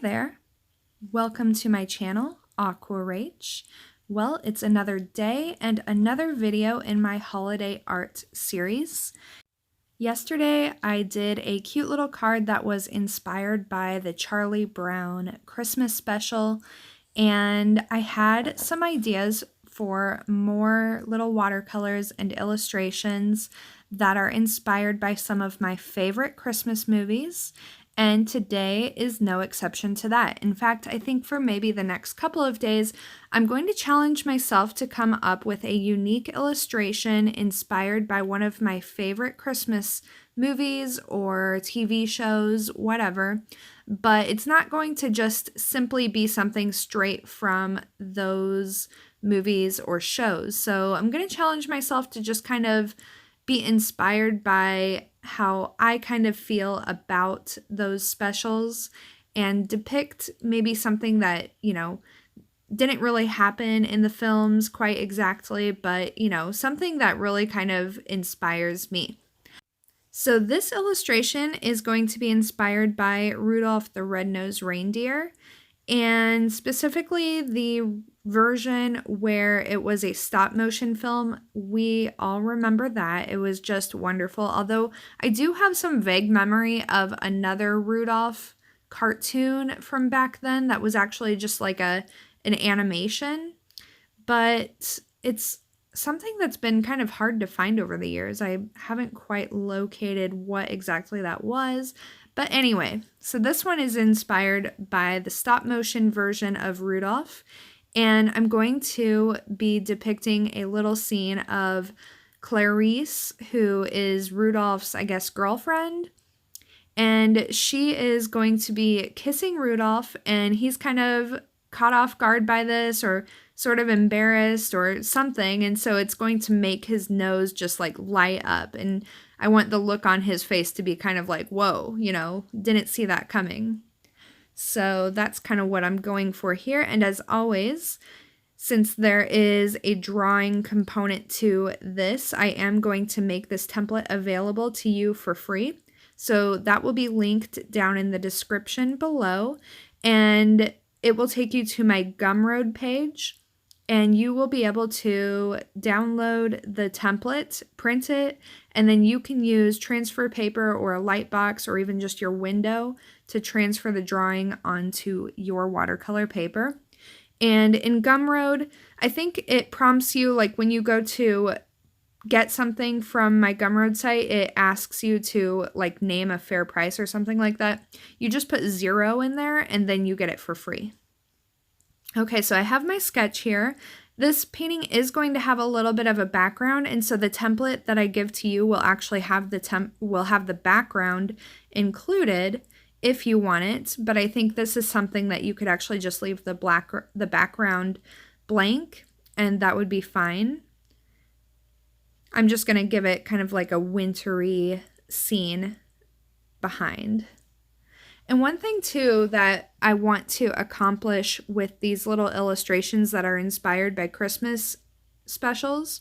there, welcome to my channel, RachAquarelle. Well, it's another day and another video in my holiday art series. Yesterday, I did a cute little card that was inspired by the Charlie Brown Christmas special, and I had some ideas for more little watercolors and illustrations that are inspired by some of my favorite Christmas movies. And today is no exception to that. In fact, I think for maybe the next couple of days, I'm going to challenge myself to come up with a unique illustration inspired by one of my favorite Christmas movies or TV shows, whatever. But it's not going to just simply be something straight from those movies or shows. So I'm going to challenge myself to just kind of be inspired by how I kind of feel about those specials and depict maybe something that, didn't really happen in the films quite exactly, but, something that really kind of inspires me. So this illustration is going to be inspired by Rudolph the Red-Nosed Reindeer, and specifically the version where it was a stop motion film. We all remember that. It was just wonderful. Although I do have some vague memory of another Rudolph cartoon from back then that was actually just like an animation, but it's something that's been kind of hard to find over the years. I haven't quite located what exactly that was. But anyway, so this one is inspired by the stop motion version of Rudolph, and I'm going to be depicting a little scene of Clarice, who is Rudolph's, I guess, girlfriend, and she is going to be kissing Rudolph, and he's kind of caught off guard by this or sort of embarrassed or something, and so it's going to make his nose just like light up, and I want the look on his face to be kind of like, whoa, didn't see that coming. So that's kind of what I'm going for here. And as always, since there is a drawing component to this, I am going to make this template available to you for free. So that will be linked down in the description below, and it will take you to my Gumroad page, and you will be able to download the template, print it, and then you can use transfer paper or a light box or even just your window to transfer the drawing onto your watercolor paper. And in Gumroad, I think it prompts you, like when you go to get something from my Gumroad site, it asks you to like name a fair price or something like that. You just put 0 in there and then you get it for free. Okay, so I have my sketch here. This painting is going to have a little bit of a background, and so the template that I give to you will actually have the background included if you want it, but I think this is something that you could actually just leave the background blank, and that would be fine. I'm just going to give it kind of like a wintry scene behind. And one thing too that I want to accomplish with these little illustrations that are inspired by Christmas specials,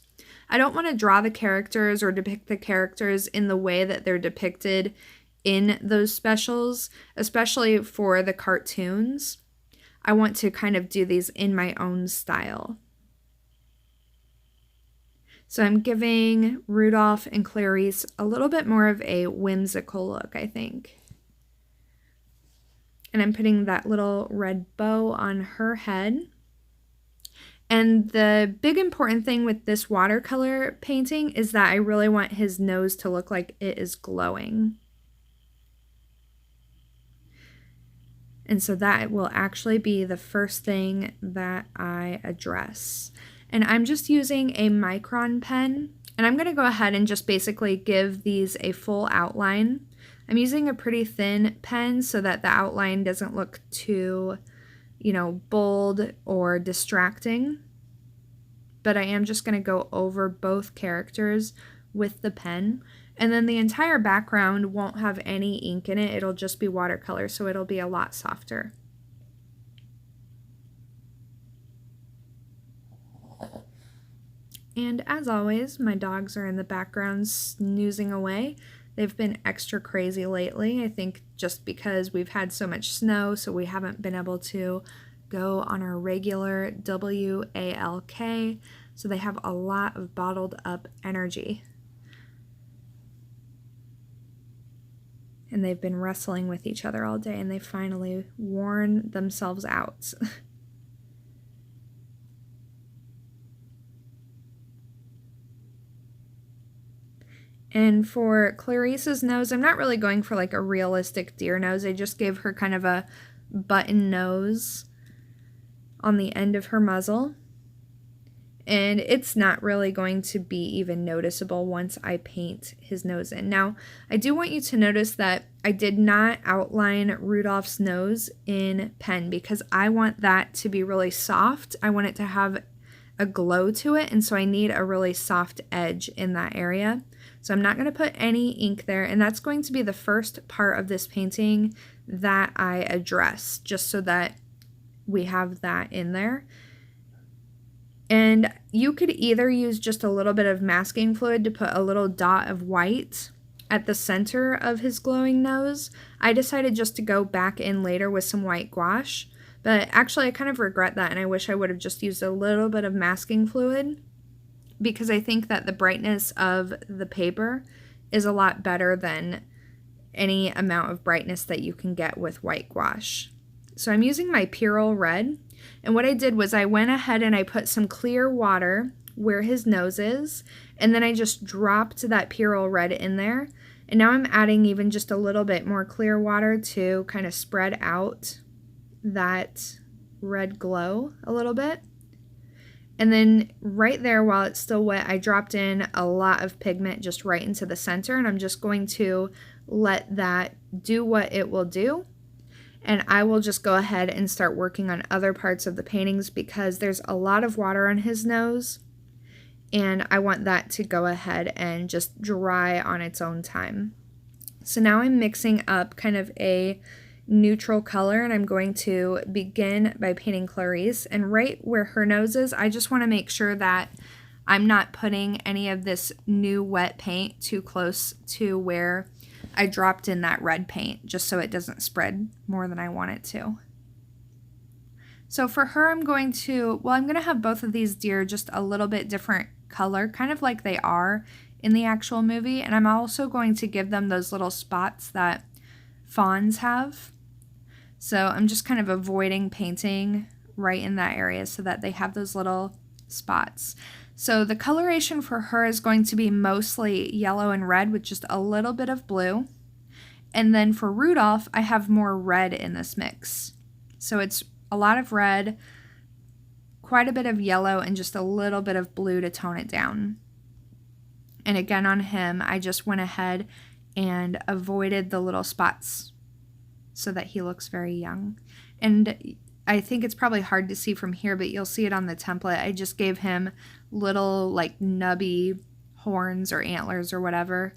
I don't want to draw the characters or depict the characters in the way that they're depicted in those specials, especially for the cartoons. I want to kind of do these in my own style. So I'm giving Rudolph and Clarice a little bit more of a whimsical look, I think. And I'm putting that little red bow on her head. And the big important thing with this watercolor painting is that I really want his nose to look like it is glowing. And so that will actually be the first thing that I address. And I'm just using a micron pen, and I'm going to go ahead and just basically give these a full outline. I'm using a pretty thin pen so that the outline doesn't look too, bold or distracting. But I am just going to go over both characters with the pen. And then the entire background won't have any ink in it. It'll just be watercolor, so it'll be a lot softer. And as always, my dogs are in the background snoozing away. They've been extra crazy lately, I think just because we've had so much snow, so we haven't been able to go on our regular WALK, so they have a lot of bottled up energy. And they've been wrestling with each other all day, and they finally worn themselves out. And for Clarice's nose, I'm not really going for like a realistic deer nose. I just gave her kind of a button nose on the end of her muzzle. And it's not really going to be even noticeable once I paint his nose in. Now, I do want you to notice that I did not outline Rudolph's nose in pen because I want that to be really soft. I want it to have a glow to it, and so I need a really soft edge in that area. So I'm not going to put any ink there, and that's going to be the first part of this painting that I address, just so that we have that in there. And you could either use just a little bit of masking fluid to put a little dot of white at the center of his glowing nose. I decided just to go back in later with some white gouache, but actually I kind of regret that, and I wish I would have just used a little bit of masking fluid, because I think that the brightness of the paper is a lot better than any amount of brightness that you can get with white gouache. So I'm using my Purell Red, and what I did was I went ahead and I put some clear water where his nose is, and then I just dropped that Purell Red in there, and now I'm adding even just a little bit more clear water to kind of spread out that red glow a little bit. And then right there, while it's still wet, I dropped in a lot of pigment just right into the center, and I'm just going to let that do what it will do. And I will just go ahead and start working on other parts of the paintings because there's a lot of water on his nose, and I want that to go ahead and just dry on its own time. So now I'm mixing up kind of a neutral color, and I'm going to begin by painting Clarice, and right where her nose is, I just want to make sure that I'm not putting any of this new wet paint too close to where I dropped in that red paint, just so it doesn't spread more than I want it to. So for her, I'm going to have both of these deer just a little bit different color, kind of like they are in the actual movie, and I'm also going to give them those little spots that fawns have. So I'm just kind of avoiding painting right in that area so that they have those little spots. So the coloration for her is going to be mostly yellow and red with just a little bit of blue. And then for Rudolph, I have more red in this mix. So it's a lot of red, quite a bit of yellow, and just a little bit of blue to tone it down. And again on him, I just went ahead and avoided the little spots so that he looks very young. And I think it's probably hard to see from here, but you'll see it on the template. I just gave him little like nubby horns or antlers or whatever.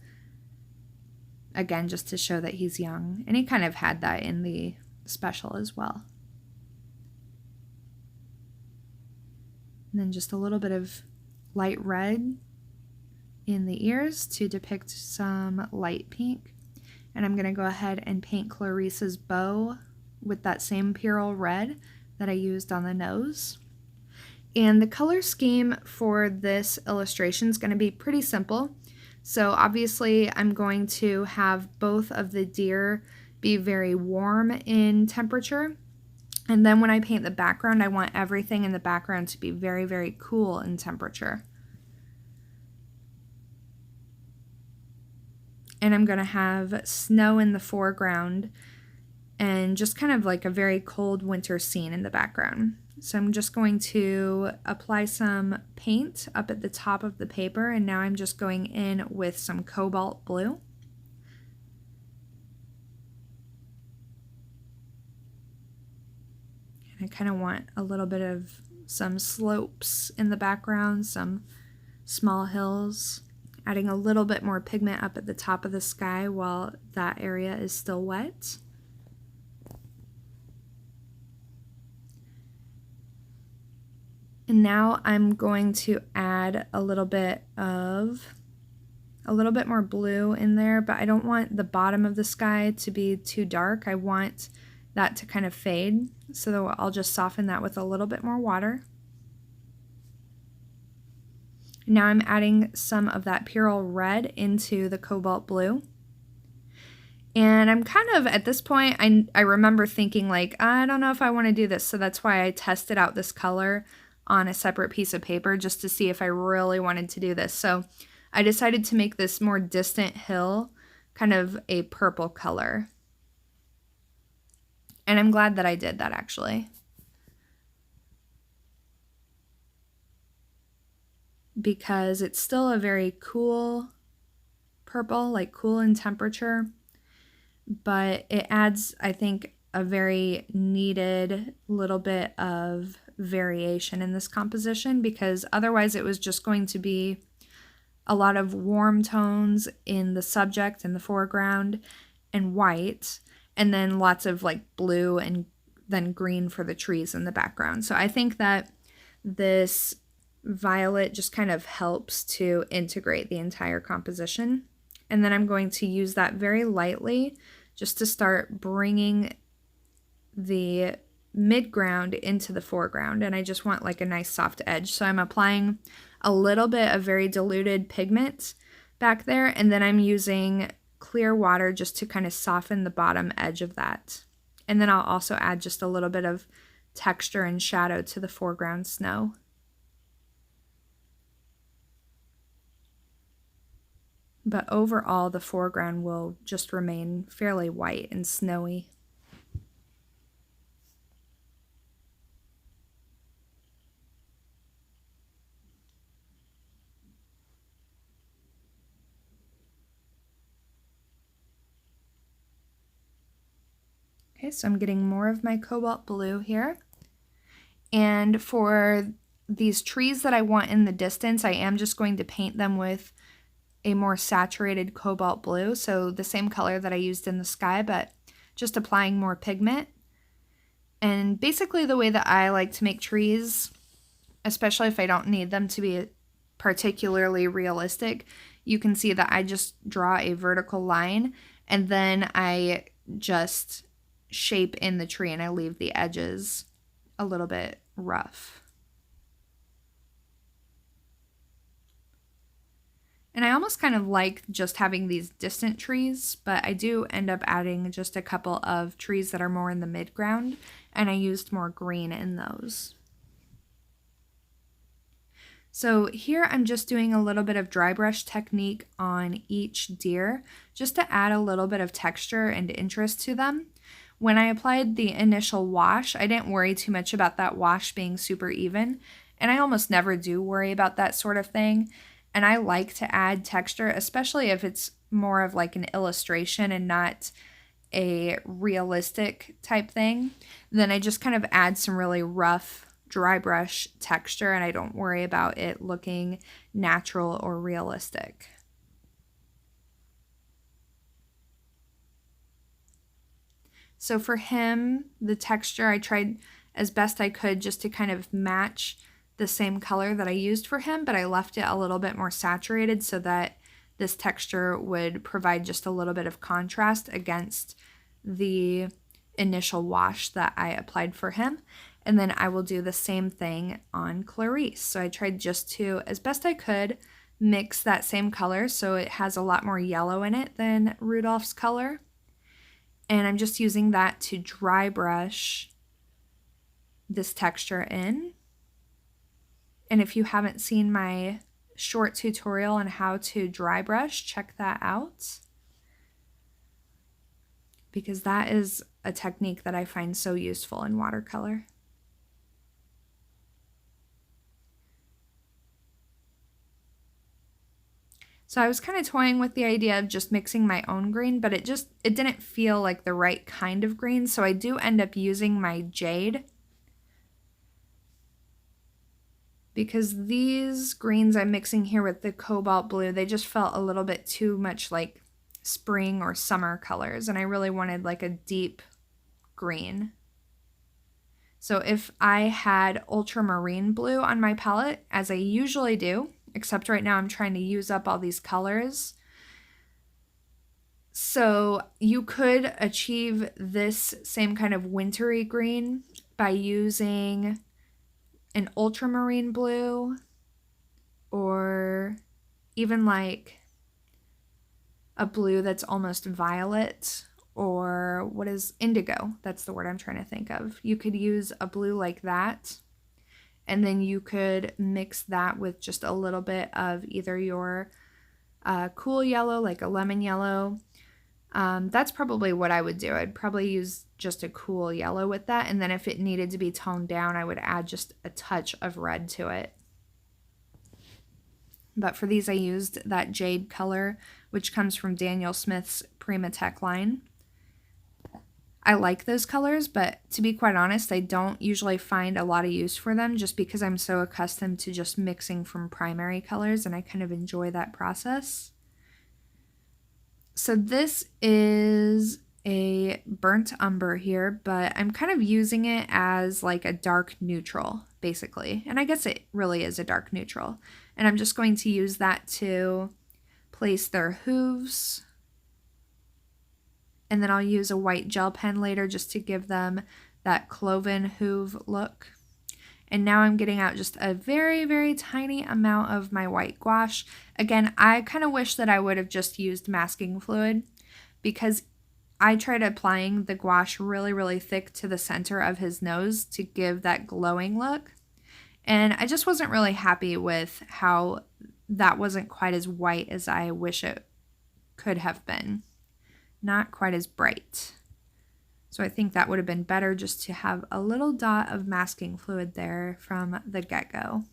Again, just to show that he's young. And he kind of had that in the special as well. And then just a little bit of light red in the ears to depict some light pink. And I'm going to go ahead and paint Clarice's bow with that same Purell Red that I used on the nose. And the color scheme for this illustration is going to be pretty simple. So obviously I'm going to have both of the deer be very warm in temperature. And then when I paint the background, I want everything in the background to be very, very cool in temperature. And I'm going to have snow in the foreground and just kind of like a very cold winter scene in the background. So I'm just going to apply some paint up at the top of the paper, and now I'm just going in with some cobalt blue. And I kind of want a little bit of some slopes in the background, some small hills. Adding a little bit more pigment up at the top of the sky while that area is still wet. And now I'm going to add a little bit of a little bit more blue in there, but I don't want the bottom of the sky to be too dark. I want that to kind of fade, so I'll just soften that with a little bit more water. Now I'm adding some of that Purell red into the cobalt blue. And I'm kind of, at this point, I remember thinking like, I don't know if I want to do this. So that's why I tested out this color on a separate piece of paper just to see if I really wanted to do this. So I decided to make this more distant hill kind of a purple color. And I'm glad that I did that actually. Because it's still a very cool purple, like cool in temperature. But it adds, I think, a very needed little bit of variation in this composition, because otherwise it was just going to be a lot of warm tones in the subject in the foreground and white, and then lots of like blue and then green for the trees in the background. So I think that this violet just kind of helps to integrate the entire composition. And then I'm going to use that very lightly just to start bringing the midground into the foreground. And I just want like a nice soft edge. So I'm applying a little bit of very diluted pigment back there. And then I'm using clear water just to kind of soften the bottom edge of that. And then I'll also add just a little bit of texture and shadow to the foreground snow. But overall, the foreground will just remain fairly white and snowy. Okay, so I'm getting more of my cobalt blue here. And for these trees that I want in the distance, I am just going to paint them with a more saturated cobalt blue, so the same color that I used in the sky, but just applying more pigment. And basically the way that I like to make trees, especially if I don't need them to be particularly realistic, you can see that I just draw a vertical line and then I just shape in the tree and I leave the edges a little bit rough. And I almost kind of like just having these distant trees, but I do end up adding just a couple of trees that are more in the midground, and I used more green in those. So here I'm just doing a little bit of Drybrush Technique on each deer, just to add a little bit of texture and interest to them. When I applied the initial wash, I didn't worry too much about that wash being super even, and I almost never do worry about that sort of thing. And I like to add texture, especially if it's more of like an illustration and not a realistic type thing. Then I just kind of add some really rough dry brush texture and I don't worry about it looking natural or realistic. So for him, the texture, I tried as best I could just to kind of match the same color that I used for him, but I left it a little bit more saturated so that this texture would provide just a little bit of contrast against the initial wash that I applied for him. And then I will do the same thing on Clarice. So I tried just to, as best I could, mix that same color so it has a lot more yellow in it than Rudolph's color. And I'm just using that to dry brush this texture in. And if you haven't seen my short tutorial on how to dry brush, check that out, because that is a technique that I find so useful in watercolor. So I was kind of toying with the idea of just mixing my own green, but it didn't feel like the right kind of green, so I do end up using my jade, because these greens I'm mixing here with the cobalt blue, they just felt a little bit too much like spring or summer colors, and I really wanted like a deep green. So if I had ultramarine blue on my palette, as I usually do, except right now I'm trying to use up all these colors. So you could achieve this same kind of wintry green by using an ultramarine blue, or even like a blue that's almost violet, or what is indigo? That's the word I'm trying to think of. You could use a blue like that, and then you could mix that with just a little bit of either your cool yellow, like a lemon yellow. That's probably what I would do. I'd probably use just a cool yellow with that, and then if it needed to be toned down, I would add just a touch of red to it. But for these, I used that jade color, which comes from Daniel Smith's Prima Tech line. I like those colors, but to be quite honest, I don't usually find a lot of use for them just because I'm so accustomed to just mixing from primary colors, and I kind of enjoy that process. So this is a burnt umber here, but I'm kind of using it as like a dark neutral, basically. And I guess it really is a dark neutral. And I'm just going to use that to place their hooves. And then I'll use a white gel pen later just to give them that cloven hoof look. And now I'm getting out just a very, very tiny amount of my white gouache. Again, I kind of wish that I would have just used masking fluid, because I tried applying the gouache really, really thick to the center of his nose to give that glowing look. And I just wasn't really happy with how that wasn't quite as white as I wish it could have been. Not quite as bright. So I think that would have been better just to have a little dot of masking fluid there from the get-go.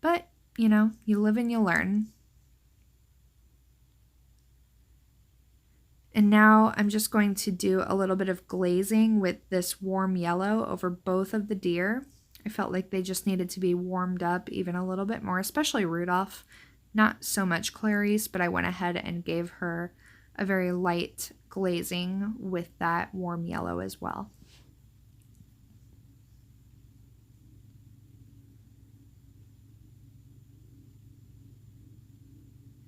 But, you know, you live and you learn. And now I'm just going to do a little bit of glazing with this warm yellow over both of the deer. I felt like they just needed to be warmed up even a little bit more, especially Rudolph. Not so much Clarice, but I went ahead and gave her a very light glazing with that warm yellow as well.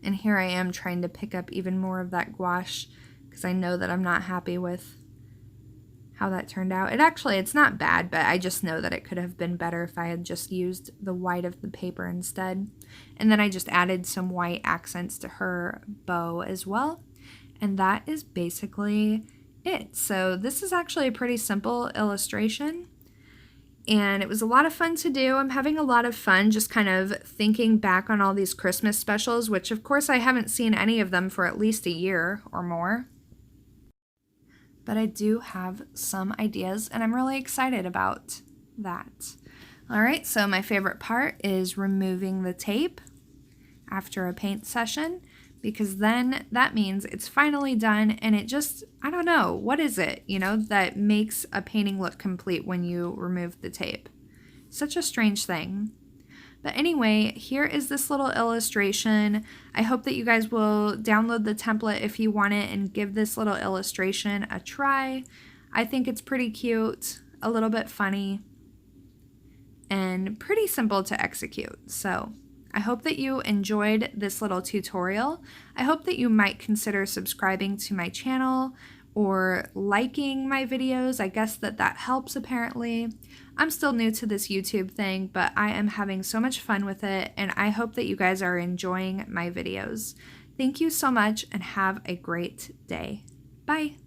And here I am trying to pick up even more of that gouache because I know that I'm not happy with how that turned out. It's not bad, but I just know that it could have been better if I had just used the white of the paper instead. And then I just added some white accents to her bow as well. And that is basically it. So this is actually a pretty simple illustration. And it was a lot of fun to do. I'm having a lot of fun just kind of thinking back on all these Christmas specials, which of course I haven't seen any of them for at least a year or more. But I do have some ideas, and I'm really excited about that. All right, so my favorite part is removing the tape after a paint session, because then that means it's finally done, and it just, I don't know, what is it, you know, that makes a painting look complete when you remove the tape? Such a strange thing. But anyway, here is this little illustration. I hope that you guys will download the template if you want it and give this little illustration a try. I think it's pretty cute, a little bit funny, and pretty simple to execute. So I hope that you enjoyed this little tutorial. I hope that you might consider subscribing to my channel or liking my videos. I guess that helps apparently. I'm still new to this YouTube thing, but I am having so much fun with it, and I hope that you guys are enjoying my videos. Thank you so much, and have a great day. Bye!